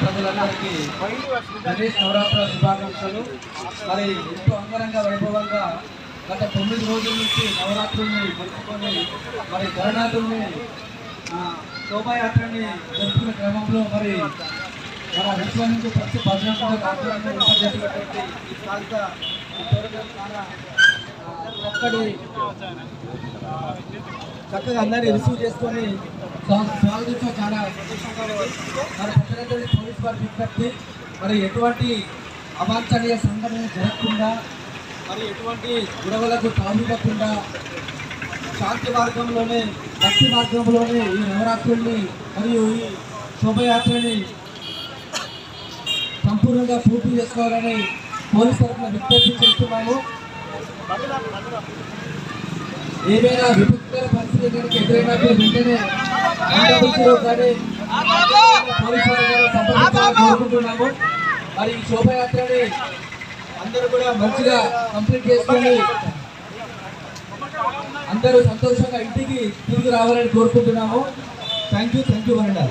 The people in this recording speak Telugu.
ప్రజలందరికీ గణేష్ నవరాత్రుల శుభాకాంక్షలు. మరి ఎంతో అంగరంగ వైభవంగా గత 9 రోజుల నుంచి నవరాత్రుల్ని జరుపుకొని మరి జగన్నాథుల్ని శోభాయాత్రని జరుపుకునే క్రమంలో మరి మన విశ్వం నుంచి ప్రతి భద్రంగా చేసినటువంటి ఈ స్థానిక చాలా చక్కగా అందరినీ రిసీవ్ చేసుకొని స్వాగతించడం చాలా సంతోషంగా ఉంది. మరి ప్రజలందరినీ పోలీస్ వారి విజ్ఞప్తి, మరి ఎటువంటి అవాంఛనీయ సంఘటన జరగకుండా, మరి ఎటువంటి గొడవలకు తావివ్వకుండా శాంతి మార్గంలోనే భక్తి మార్గంలోనే ఈ నవరాత్రుల్ని మరియు ఈ శోభయాత్రని సంపూర్ణంగా పూర్తి చేసుకోవాలని పోలీస్ తరఫున విజ్ఞప్తి చేస్తున్నాము. ఏదైనా విపత్కర పరిస్థితి కనుక ఎదురైనప్పుడు వెంటనే కోరుకుంటున్నాము. మరి ఈ శోభయాత్రని అందరూ కూడా మంచిగా కంప్లీట్ చేసుకొని అందరూ సంతోషంగా ఇంటికి తిరిగి రావాలని కోరుకుంటున్నాము. థ్యాంక్ యూ వరండా.